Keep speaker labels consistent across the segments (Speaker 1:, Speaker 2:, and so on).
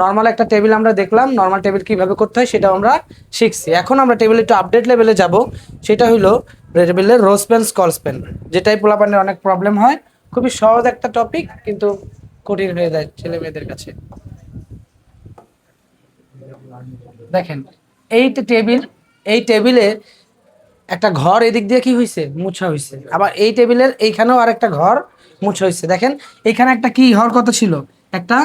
Speaker 1: Normal একটা table আমরা দেখলাম, নর্মাল টেবিল কিভাবে করতে হয় সেটাও আমরা শিখছি। এখন আমরা টেবিলে একটু আপডেট লেভেলে যাব, সেটা হলো টেবিলের রো স্প্যান স্কল স্প্যান, যেটাই পোলাপানের অনেক প্রবলেম হয়। খুবই সহজ একটা টপিক, কিন্তু কঠিন হয়ে যায় ছেলে মেয়েদের কাছে। দেখেন এই টেবিলে একটা ঘর এদিক দিয়ে কি হয়েছে, মুছা হয়েছে। আবার এই টেবিলের এইখানেও আরেকটা ঘর মুছা হয়েছে। দেখেন এখানে একটা কি হওয়ার কথা ছিল, একটা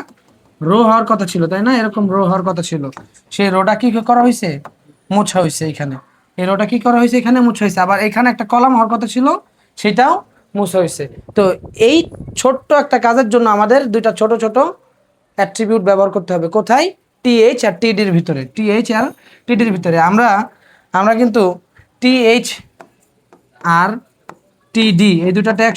Speaker 1: রো হওয়ার কথা ছিল, তাই না? এরকম রো হওয়ার কথা ছিল, সেই রোটা কি করা হয়েছে, মুছা হয়েছে। এখানে এই রোটা কি করা হয়েছে, এখানে মুছা হয়েছে। আবার এখানে একটা কলাম হওয়ার কথা ছিল, সেটাও মুছা হয়েছে। তো এই ছোট্ট একটা কাজের জন্য আমাদের দুইটা ছোট ছোট অ্যাট্রিবিউট ব্যবহার করতে হবে। কোথায়? টিএইচ আর টিডির ভিতরে। টিএইচ আর টিডির ভিতরে আমরা আমরা কিন্তু টিএইচ আর টিডি এই দুটো ট্যাগ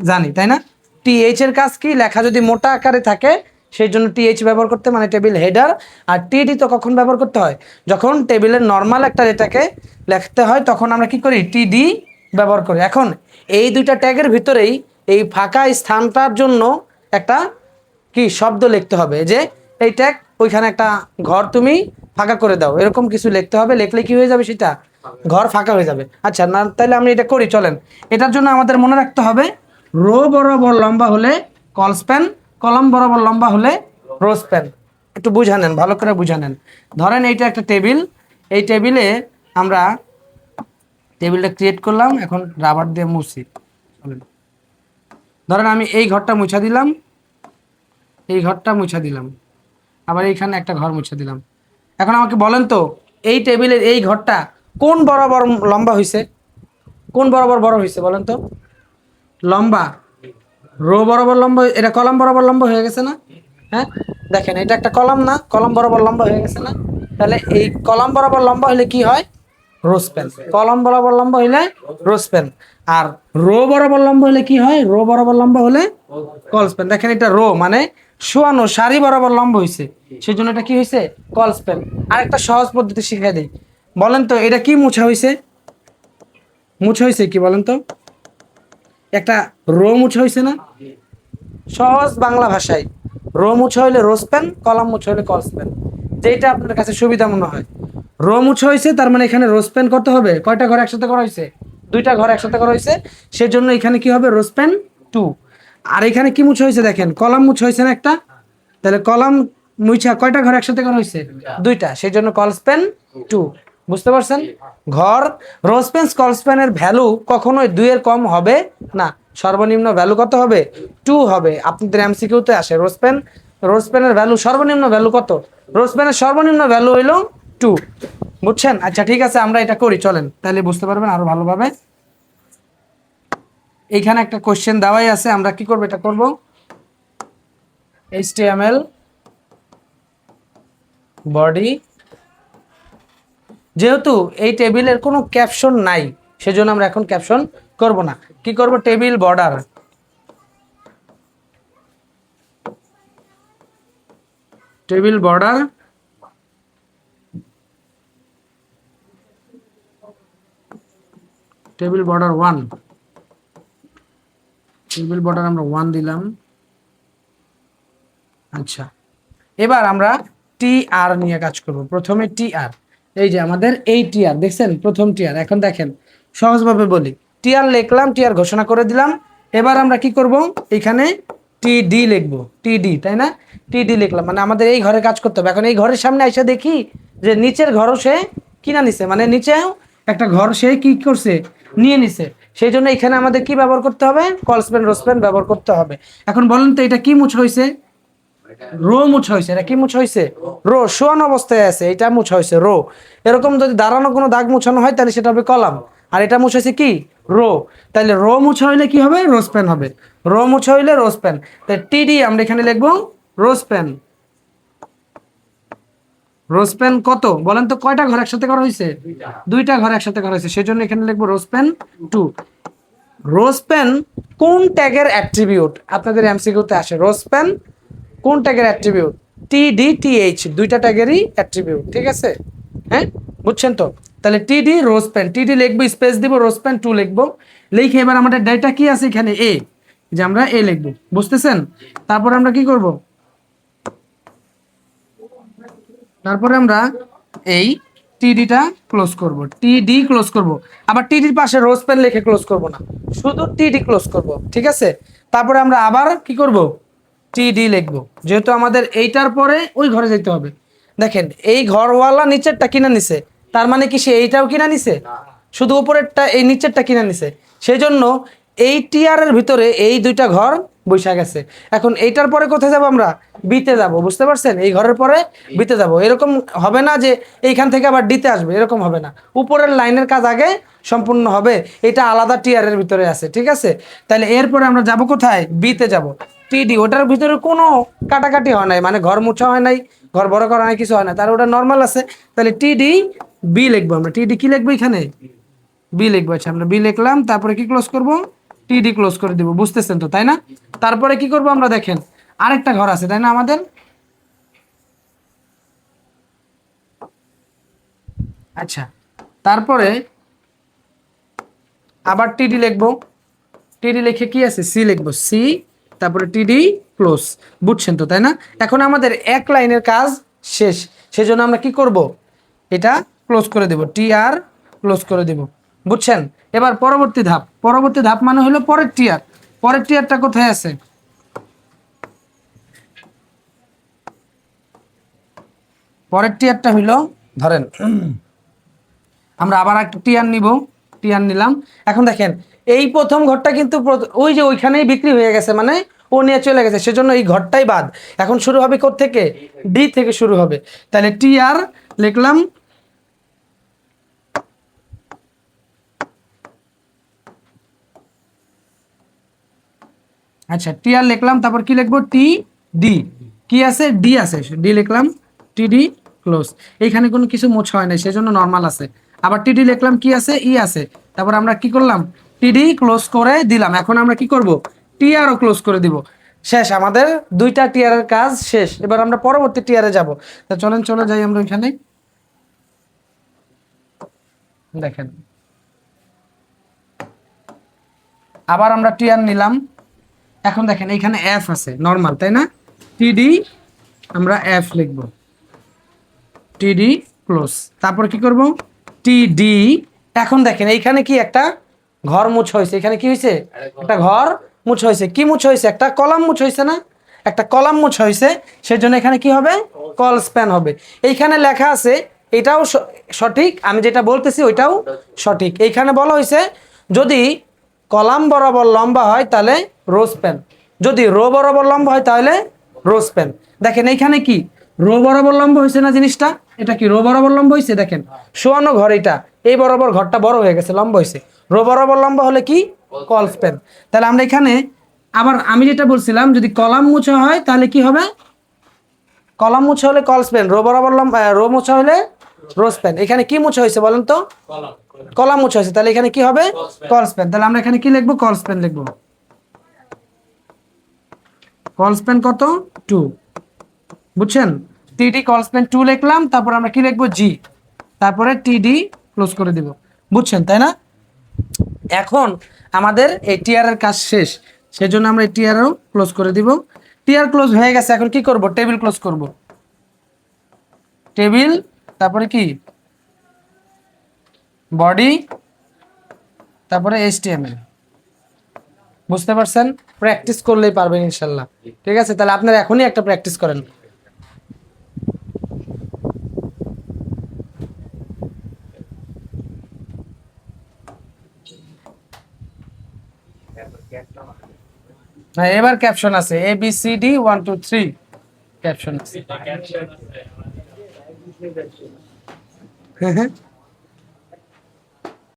Speaker 1: জানি, তাই না? টিএইচ এর কাজ কি, লেখা যদি মোটা আকারে থাকে সেই জন্য টিএইচ ব্যবহার করতে, মানে টেবিল হেডার। আর টিডি তো কখন ব্যবহার করতে হয়, যখন টেবিলের নর্মাল একটা ডেটাকে লিখতে হয় তখন আমরা কি করি, টিডি ব্যবহার করি। এখন এই দুইটা ট্যাগের ভিতরেই এই ফাঁকা স্থানটার জন্য একটা কি শব্দ লিখতে হবে, যে এই ট্যাগ ওইখানে একটা ঘর তুমি ফাঁকা করে দাও, এরকম কিছু লিখতে হবে। লিখলে কি হয়ে যাবে, সেটা ঘর ফাঁকা হয়ে যাবে। আচ্ছা না, তাহলে আমি এটা করি, চলেন। এটার জন্য আমাদের মনে রাখতে হবে, রো বরাবর লম্বা হলে কল স্প্যান, কলাম বরাবর লম্বা হলে রো স্প্যান। একটু বুঝা নেন, ভালো করে বুঝা নেন। ধরেন এইটা একটা টেবিল, এই টেবিলে আমরা টেবিলটা ক্রিয়েট করলাম, এখন রাবার দিয়ে মুছি। ধরেন আমি এই ঘরটা মুছা দিলাম, এই ঘরটা মুছা দিলাম, আবার এইখানে একটা ঘর মুছে দিলাম। এখন আমাকে বলেন তো, এই টেবিলের এই ঘরটা কোন বরাবর লম্বা হয়েছে, কোন বরাবর বড় হয়েছে বলেন তো? লম্বা রো বরাবর লম্বা, এটা কলাম বরাবর লম্বা হয়ে গেছে না? হ্যাঁ, দেখেন এটা একটা কলাম না, কলাম বরাবর লম্বা হয়ে গেছে না? তাহলে এই কলাম বরাবর লম্বা হলে কি হয়, রো স্প্যান। কলাম বরাবর লম্বা হইলে রো স্প্যান। আর রো বরাবর লম্বা হলে কি হয়, রো বরাবর লম্বা হলে কল স্প্যান। দেখেন এটা রো মানে শোয়ানো সারি বরাবর লম্বা হয়েছে, সেই জন্য এটা কি হয়েছে, কল স্প্যান। আরেকটা সহজ পদ্ধতি শিখিয়ে দিই, বলেন তো এটা কি মুছা হয়েছে, মুছা হয়েছে কি বলেন তো? একটা রো মুছা হয়েছে না? সহজ বাংলা ভাষায় রো মুছা হইলে রো স্প্যান, কলাম মুছা হইলে কল স্প্যান, যেটা আপনার কাছে সুবিধা মনে হয়। রো মুছা হয়েছে তার মানে এখানে রো স্প্যান করতে হবে। কয়টা ঘর একসাথে করা হয়েছে, দুইটা ঘর একসাথে করা হয়েছে, সেজন্য এখানে কি হবে, রো স্প্যান 2। আর এখানে কি মুছা হয়েছে, দেখেন কলাম মুছা হয়েছে না একটা, তাহলে কলাম মুছা কয়টা ঘর একসাথে করা হয়েছে, দুইটা, সেই জন্য কল স্প্যান 2। বুঝতে পারছেন? ঘর রো স্প্যান কল স্প্যানের ভ্যালু কখনোই 2 এর কম হবে না, সর্বনিম্ন ভ্যালু কত হবে, 2 হবে। আপনাদের এমসিকিউতে আসে রো স্প্যানের ভ্যালু, সর্বনিম্ন ভ্যালু কত, রো স্প্যানের সর্বনিম্ন ভ্যালু হইল 2। বুঝছেন? আচ্ছা ঠিক আছে, আমরা এটা করি, চলেন, তাহলে বুঝতে পারবেন আরো ভালোভাবে। এইখানে একটা কোশ্চেন দেওয়াই আছে, আমরা কি করব, এটা করব HTML বডি। যেহেতু এই টেবিলের কোনো ক্যাপশন নাই, সেজন্য আমরা এখন ক্যাপশন করব না। কি করব, table border, table border table border 1, table border আমরা 1 দিলাম। আচ্ছা, এবার আমরা টিআর নিয়ে কাজ করব। প্রথমে টিআর, এই যে আমাদের এই টিআর দেখছেন, প্রথম টিআর। এখন দেখেন সহজভাবে বলি, টিআর লিখলাম, টিআর ঘোষণা করে দিলাম। এবার আমরা কি করব, এখানে টিডি লিখবো, টিডি, তাই না? টিডি লিখলাম, মানে আমাদের এই ঘরে কাজ করতে হবে। এখন এই ঘরের সামনে এসে দেখি যে নিচের ঘরও সে কিনা নিছে, মানে নিচেও একটা ঘর সে কি করছে, নিয়ে নিছে। সেই জন্য এখানে আমাদের কি ব্যবহার করতে হবে, কল স্প্যান রো স্প্যান ব্যবহার করতে হবে। এখন বলেন তো এটা কি মুছ হয়েছে, রো মুছা হয়েছে। এটা কি মুছা হয়েছে, রো, শোয়ানো অবস্থায় আছে, এটা মুছা হয়েছে রো। এরকম যদি দাঁড়ানো কোনো দাগ মুছানো হয় তাহলে সেটা হবে কলাম, আর এটা মুছা হয়েছে কি, রো। তাহলে রো মুছা হইলে কি হবে, রো স্প্যান হবে। রো মুছা হইলে রো স্প্যান। তাই টিডি আমরা এখানে লিখবো রো স্প্যান। রো স্প্যান কত বলেন তো, কয়টা ঘর একসাথে করা হয়েছে, দুইটা ঘর একসাথে করা হয়েছে, সেজন্য এখানে লিখবো রো স্প্যান 2। রো স্প্যান কোন ট্যাগের অ্যাট্রিবিউট, আপনাদের এমসিকিউতে আসে, রো স্প্যান কোন ট্যাগের অ্যাট্রিবিউট, টিডি টিএইচ দুইটা ট্যাগেরই অ্যাট্রিবিউট, ঠিক আছে? হ্যাঁ, বুঝছেন তো? তাহলে টিডি রো স্প্যান, টিডি লিখবো, স্পেস দিব, রো স্প্যান 2 লিখবো। লিখে এবার আমাদের ডেটা কি আছে এখানে, এ, যে আমরা এ লিখবো, বুঝতেছেন? তারপর আমরা কি করব, তারপরে আমরা এই টিডিটা ক্লোজ করব, টিডি ক্লোজ করব। আবার টিডির পাশে রোজ পেন লিখে ক্লোজ করব না, শুধু টিডি ক্লোজ করব, ঠিক আছে? তারপরে আমরা আবার কি করব, টিডি লিখবো, যেহেতু আমাদের এইটার পরে ওই ঘরে যেতে হবে। দেখেন এই ঘরওয়ালা নিচেরটা কিনে নিছে, তার মানে কি সে এইটাও কিনা নিছে? শুধু উপরেরটা, এই নিচেরটা কিনে নিছে। সেই জন্য এই টিয়ারের ভিতরে এই দুইটা ঘর বৈশা গেছে। এখন এইটার পরে কোথায় যাব আমরা? বিতে যাব, বুঝতে পারছেন? এই ঘরের পরে বিতে যাব। এরকম হবে না যে এইখান থেকে আবার ডিতে আসবে, এরকম হবে না। উপরের লাইনের কাজ আগে সম্পূর্ণ হবে, এটা আলাদা টিয়ারের ভিতরে আছে, ঠিক আছে? তাহলে এরপরে আমরা যাব কোথায়? বিতে যাব। টিডি ওটার ভিতরে কোনো কাটাকাটি হয় নাই, মানে ঘর মুছা হয় নাই, ঘর বড় করা হয় কিছু হয় না, তার ওটা নর্মাল আছে। তাহলে টিডি বি লিখবো আমরা। টিডি কি লিখবো এখানে? বি লিখবো। আচ্ছা, আমরা বি লিখলাম, তারপরে কি ক্লোজ করব? টিডি ক্লোজ করে দিব, বুঝতেছেন তো, তাই না? তারপরে কি করব আমরা? দেখেন আরেকটা ঘর আছে, তাই না আমাদের? আচ্ছা, তারপরে আবার টিডি লিখবো। টিডি লিখে কি আছে? সি লিখবো, সি, তারপরে টিডি ক্লোজ। বুঝছেন তো, তাই না? এখন আমাদের এক লাইনের কাজ শেষ। সেজন্য আমরা কি করব? এটা ক্লোজ করে দেব, টি আর ক্লোজ করে দেব। বুঝছেন? এবার পরবর্তী ধাপ। পরবর্তী ধাপ মানে হলো পরের টিয়ার। পরের টিয়ারটা কোথায় আছে? পরের টিয়ারটা হইলো, ধরেন আমরা আবার একটা টিয়ার নিব, টিয়ার নিলাম। এখন দেখেন এই প্রথম ঘরটা কিন্তু ওই যে ওইখানেই বিক্রি হয়ে গেছে, মানে ও নিয়ে চলে গেছে, সেজন্য এই ঘরটাই বাদ। এখন শুরু হবে কোথা থেকে? ডি থেকে শুরু হবে। তাহলে টিয়ার লিখলাম, আচ্ছা টিয়ার লিখলাম, তারপর কি লিখবো? T D. কি আছে? ডি আছে, ডি লিখলাম, টি ডি ক্লোজ। এইখানে কোনো কিছু মোছা হয় না, সেজন্য নর্মাল আছে। আবার টিডি লিখলাম, কি আছে? ই আছে। তারপর আমরা কি করলাম? টিডি ক্লোজ করে দিলাম। এখন আমরা কি করব? টিআরও ক্লোজ করে দিব। শেষ, আমাদের দুইটা টিয়ারের কাজ শেষ। এবার আমরা পরবর্তী টিয়ারে যাব। তা চলেন চলে যাই আমরা ওইখানে। দেখেন আবার আমরা টিয়ার নিলাম। এখন দেখেন এইখানে এফ আছে, নর্মাল, তাই না? টিডি আমরা এফ লিখব, টিডি ক্লোজ। তারপর কি করব? টিডি। এখন দেখেন এইখানে কি একটা ঘর মুছ হয়েছে, এখানে কি হয়েছে? একটা ঘর মুছ হয়েছে। কি মুছ হয়েছে? একটা কলাম মুছ হয়েছে না? একটা কলাম মুছ হয়েছে, সেজন্য এখানে কি হবে? কল স্প্যান হবে। এইখানে লেখা আছে, এটাও সঠিক, আমি যেটা বলতেছি ওইটাও সঠিক। এইখানে বলা হয়েছে যদি কলাম বরাবর লম্বা হয় তাহলে রো স্প্যান, যদি রো বরাবর লম্বা হয় তাহলে রো স্প্যান। দেখেন এইখানে কি রো বরাবর লম্বা হয়েছে না জিনিসটা? এটা কি রো বরাবর লম্বা হয়েছে? দেখেন শোয়ানো ঘর, এটা এই বরাবর ঘরটা বড় হয়ে গেছে, লম্বা হয়েছে। রো বরাবর লম্বা হলে কি? Call span. তাহলে আমরা এখানে আবার আমি যেটা বলছিলাম, যদি কলাম মোছা হয় তাহলে কি হবে? কলাম মোছা হলে কল স্প্যান, রো বরাবর লম্বা, রো মোছা হলে রো স্প্যান। এখানে কি মোছা হয়েছে বলেন তো? কলাম মোছা হয়েছে, তাহলে এখানে কি হবে? Call span. তাহলে আমরা এখানে কি লিখবো? কল স্প্যান লিখবো। কল স্প্যান কত? 2। বুঝছেন? টিডি কল স্প্যান 2 লিখলাম, তারপর আমরা কি লিখবো? জি, তারপরে টিডি ক্লোজ করে দিব। বুঝছেন, তাই না? এখন আমাদের এই টিয়ারের কাজ শেষ, সেজন্য আমরা এই টিয়ারও ক্লোজ করে দিব। টিয়ার ক্লোজ হয়ে গেছে, এখন কি করব? টেবিল ক্লোজ করব। টেবিল, তারপরে কি? বডি, তারপরে এইচটিএমএল। বুঝতে পারছেন? প্র্যাকটিস করলেই পারবেন ইনশাল্লাহ। ঠিক আছে, তাহলে আপনারা এখনই একটা প্র্যাকটিস করেন। হ্যাঁ, এবার ক্যাপশন আছে, ABCD 1 2 3 ক্যাপশন আছে।